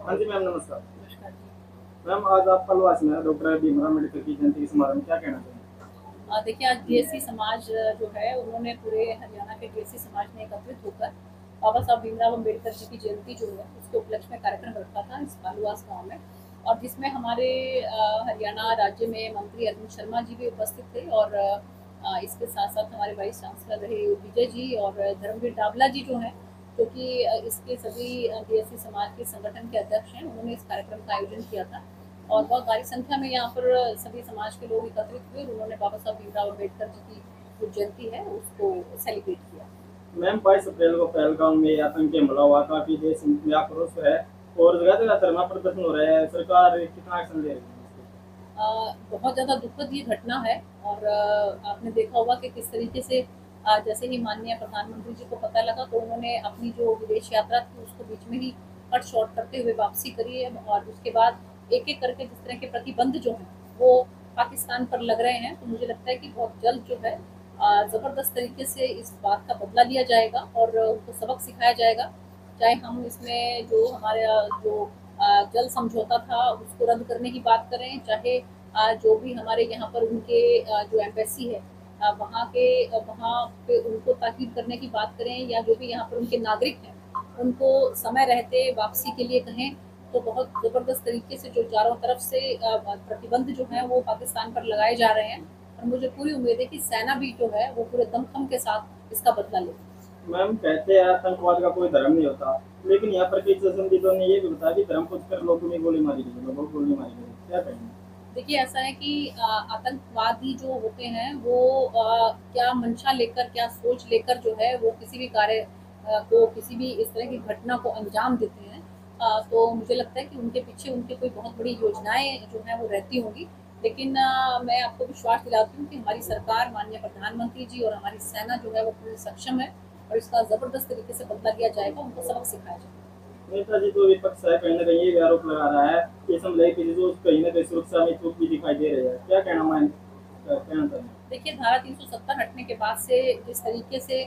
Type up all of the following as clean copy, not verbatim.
हाँ जी मैम, नमस्कार। नमस्कार जी। मैम, आज आप कलवास में डॉक्टर भीमराव अम्बेडकर की जयंती के समारोह में क्या कहना चाहेंगे? देखिए आज डीएससी समाज जो है उन्होंने पूरे हरियाणा के डीएससी समाज ने एकत्रित होकर बाबा साहब भीमराव अम्बेडकर जी की जयंती जो है उसके उपलक्ष्य में कार्यक्रम रखा था इस कालुआस गाँव में। और जिसमें हमारे हरियाणा राज्य में मंत्री अरविंद शर्मा जी भी उपस्थित थे और इसके साथ साथ हमारे वाइस चांसलर रहे विजय जी और धर्मवीर डावला जी जो हैं, जो कि इसके सभी डीएससी समाज के संगठन के अध्यक्ष हैं, उन्होंने इस कार्यक्रम का आयोजन किया था। और बहुत भारी संख्या में यहाँ पर सभी समाज के लोग एकत्रित हुए और उन्होंने बाबा साहब भीमराव अम्बेडकर जी की जो जयंती है उसको सेलिब्रेट किया। मैम, 22 अप्रैल को पहलगाम में आतंकी हमला हुआ, काफी देश में आक्रोश है और जगह जगह धरना प्रदर्शन हो रहे हैं। सरकार कितना एक्शन ले रही है इसके? बहुत ज़्यादा दुखद ये घटना है। और आपने देखा होगा कि किस तरीके से जैसे ही माननीय प्रधानमंत्री जी को पता लगा तो उन्होंने अपनी जो विदेश यात्रा थी उसको बीच में ही कट शॉर्ट करते हुए वापसी करी है। और उसके बाद एक एक करके जिस तरह के प्रतिबंध जो हैं वो पाकिस्तान पर लग रहे हैं, तो मुझे लगता है कि बहुत जल्द जो है ज़बरदस्त तरीके से इस बात का बदला लिया जाएगा और उनको सबक सिखाया जाएगा। चाहे हम इसमें जो हमारे जो जल समझौता था उसको रद्द करने की बात करें, चाहे जो भी हमारे यहाँ पर उनके जो एम्बेसी है वहाँ के वहाँ पे उनको ताकीद करने की बात करें, या जो भी यहाँ पर उनके नागरिक हैं उनको समय रहते वापसी के लिए कहें, तो बहुत ज़बरदस्त तरीके से जो चारों तरफ से प्रतिबंध जो हैं वो पाकिस्तान पर लगाए जा रहे हैं। और मुझे पूरी उम्मीद है कि सेना भी जो है वो पूरे दमखम के साथ इसका बदला लेगी। मैम, कहते हैं आतंकवाद का कोई धर्म नहीं होता, लेकिन यहाँ पर कई संदिग्धों ने ये भी बताया कि धर्म पूछ कर लोगों ने गोली मारी गई, लोगों को गोली मारी गई। क्या कहेंगे? देखिए ऐसा है कि आतंकवादी जो होते हैं वो क्या मंशा लेकर, क्या सोच लेकर जो है वो किसी भी कार्य को, किसी भी इस तरह की घटना को अंजाम देते हैं। तो मुझे लगता है कि उनके पीछे उनके कोई बहुत बड़ी योजनाएं जो हैं वो रहती होंगी। लेकिन मैं आपको विश्वास दिलाती हूँ कि हमारी सरकार, माननीय प्रधानमंत्री जी और हमारी सेना जो है वो पूरी सक्षम है और इसका ज़बरदस्त तरीके से बदला लिया जाएगा, उनको सबक सिखाया जाएगा। नेताजी जो विपक्ष है, कहीं ना कहीं ये भी आरोप लगा रहा है कि समझाई की जो कहीं ना कहीं सुरक्षा में चूक भी दिखाई दे रही है। क्या कहना मैं कहना चाहेंगे? देखिए धारा 370 हटने के बाद से जिस तरीके से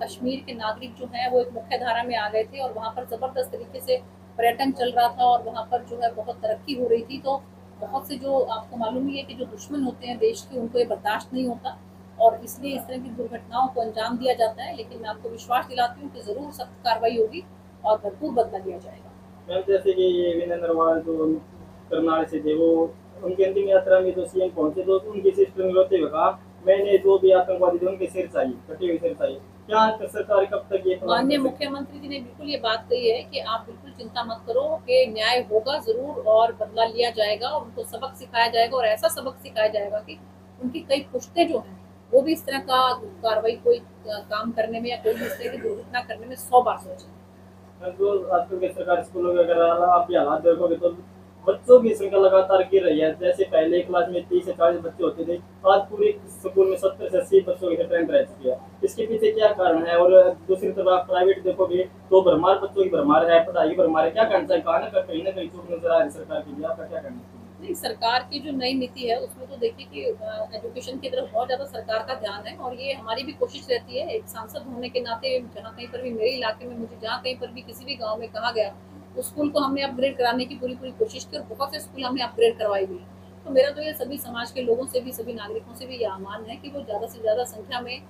कश्मीर के नागरिक जो हैं वो एक मुख्य धारा में आ गए थे और वहाँ पर ज़बरदस्त तरीके से पर्यटन चल रहा था और वहाँ पर जो है बहुत तरक्की हो रही थी, तो बहुत से जो आपको मालूम ही है कि जो दुश्मन होते हैं देश के उनको ये बर्दाश्त नहीं होता और इसलिए इस तरह की दुर्घटनाओं को अंजाम दिया जाता है। लेकिन मैं आपको विश्वास दिलाती हूँ कि ज़रूर सख्त कार्रवाई होगी और भरपूर बदला लिया जाएगा। मैम, जैसे कि ये विनय नरवाल जो करनाल से थे, वो उनकी अंतिम यात्रा में जो सीएम पहुंचे तो उनकी सिस्टर ने रोते हुए कहा, मैंने जो भी आतंकवादी थे उनके सिर चाहिए, कटे हुए सिर चाहिए। क्या सरकार कब तक ये प्लान माननीय कर सकती है? मुख्यमंत्री जी ने बिल्कुल ये बात कही है कि आप बिल्कुल चिंता मत करो कि न्याय होगा ज़रूर और बदला लिया जाएगा और उनको सबक सिखाया जाएगा और ऐसा सबक सिखाया जाएगा कि उनकी कई पुश्तें जो हैं वो भी इस तरह का कार्रवाई कोई काम करने में या कोई भी इस तरह की दुर्घटना करने में 100 बार सोचें। जो आजकल के सरकारी स्कूलों में अगर आप ये हालात देखोगे तो बच्चों की संख्या लगातार गिर रही है। जैसे पहले क्लास में 30 से 40 बच्चे होते थे, आज पूरे स्कूल में 70 से 80 बच्चों की ट्रेंड रह चुकी है। इसके पीछे क्या कारण है? और दूसरी तरफ आप प्राइवेट देखोगे तो भरमार बच्चों की भरमार है, पढ़ाई की भरमार है। क्या कहना चाहिए? कहीं ना कहीं चूक नजर आ रही है सरकार की भी। आपका क्या कहना है? नहीं, सरकार की जो नई नीति है उसमें तो देखिए कि एजुकेशन की तरफ बहुत ज़्यादा सरकार का ध्यान है और ये हमारी भी कोशिश रहती है एक सांसद होने के नाते। जहाँ कहीं पर भी मेरे इलाके में मुझे जहाँ कहीं पर भी किसी भी गांव में कहा गया उस स्कूल को हमने अपग्रेड कराने की पूरी पूरी कोशिश की और बहुत से स्कूल हमने अपग्रेड करवाई हुई। तो मेरा तो ये सभी समाज के लोगों से भी, सभी नागरिकों से भी ये आह्वान है कि वो ज़्यादा से ज़्यादा संख्या में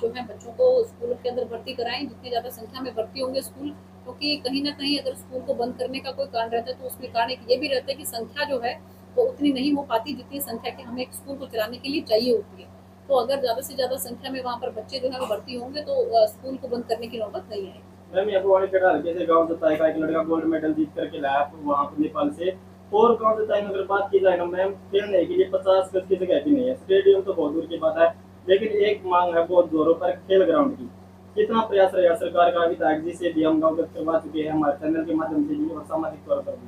जो है बच्चों को स्कूलों के अंदर भर्ती कराएं। जितनी ज़्यादा संख्या में भर्ती होंगे स्कूल, क्योंकि कहीं ना कहीं अगर स्कूल को बंद करने का कोई कारण रहता है तो उसमें कारण एक ये भी रहता है कि संख्या जो है वो उतनी नहीं हो पाती जितनी संख्या की हमें एक स्कूल को चलाने के लिए चाहिए होती है। तो अगर ज़्यादा से ज़्यादा संख्या में वहाँ पर बच्चे जो है वो भर्ती होंगे तो स्कूल को बंद करने की नौबत नहीं आएगी। मैम, यहाँ पर वाणी हल्के से गाँव जताई का एक लड़का गोल्ड मेडल जीत करके लाया वहाँ पर नेपाल से। और गाँव जताई में अगर बात की जाए ना मैम, खेलने के लिए 50 गज की जगह भी नहीं है, स्टेडियम तो बहुत दूर की बात है। लेकिन एक मांग है बहुत जोरों पर, खेल ग्राउंड की। कितना प्रयास रहेगा सरकार का? विधायक जी से भी हम गाँव करवा चुके हैं, हमारे चैनल के माध्यम से भी और सामाजिक तौर पर भी।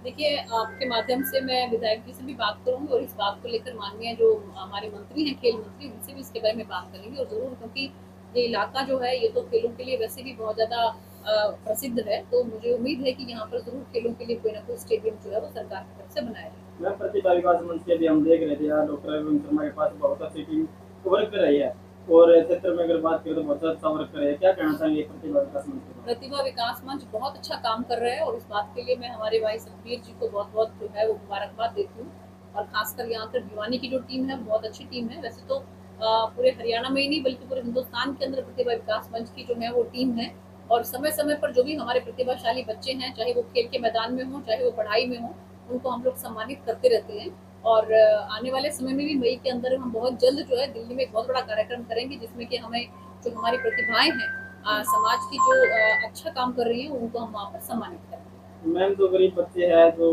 देखिए आपके माध्यम से मैं विधायक जी से भी बात करूंगी और इस बात को लेकर माननीय जो हमारे मंत्री हैं, खेल मंत्री, उनसे भी इसके बारे में बात करेंगे और ज़रूर, क्योंकि ये इलाका जो है ये तो खेलों के लिए वैसे भी बहुत ज़्यादा प्रसिद्ध है। तो मुझे उम्मीद है कि यहाँ पर ज़रूर खेलों के लिए कोई ना कोई स्टेडियम जो है वो सरकार की तरफ से बनाया जाए। मैम, प्रतिभा विकास मंच के भी हम देख रहे थे यार, डॉक्टर रविंद्र शर्मा के पास बहुत अच्छी टीम वर्क कर रही है। और क्षेत्र में अगर बात करें तो बहुत अच्छा वर्क करे, क्या कहना चाहेंगे प्रतिभा विकास मंच के बारे प्रतिभा विकास मंच बहुत अच्छा काम कर रहे हैं और इस बात के लिए मैं हमारे भाई सतबीर जी को बहुत बहुत जो है वो मुबारकबाद देती हूँ। और खासकर यहाँ पर भिवानी की जो टीम है बहुत अच्छी टीम है। वैसे तो पूरे हरियाणा में ही नहीं बल्कि पूरे हिंदुस्तान के अंदर प्रतिभा विकास मंच की जो है वो टीम है। और समय समय पर जो भी हमारे प्रतिभाशाली बच्चे हैं, चाहे वो खेल के मैदान में हों चाहे वो पढ़ाई में हों, उनको हम लोग सम्मानित करते रहते हैं। और आने वाले समय में भी मई के अंदर हम बहुत जल्द जो है दिल्ली में एक बहुत बड़ा कार्यक्रम करेंगे, जिसमें कि हमें जो हमारी प्रतिभाएं हैं समाज की जो अच्छा काम कर रही है उनको हम वहाँ पर सम्मानित करेंगे। में? मैम, जो गरीब बच्चे हैं जो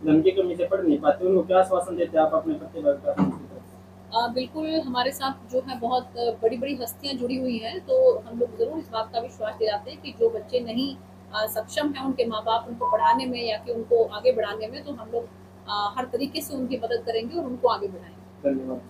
धन की कमी से पढ़ नहीं पाते, उनको क्या आश्वासन देते हैं आप अपने प्रतिभा विकास मंच की तरफ से? बिल्कुल हमारे साथ जो है बहुत बड़ी बड़ी हस्तियां जुड़ी हुई हैं, तो हम लोग ज़रूर इस बात का विश्वास दिलाते हैं कि जो बच्चे नहीं सक्षम हैं उनके माँ बाप उनको पढ़ाने में या कि उनको आगे बढ़ाने में, तो हम लोग हर तरीके से उनकी मदद करेंगे और उनको आगे बढ़ाएंगे। धन्यवाद।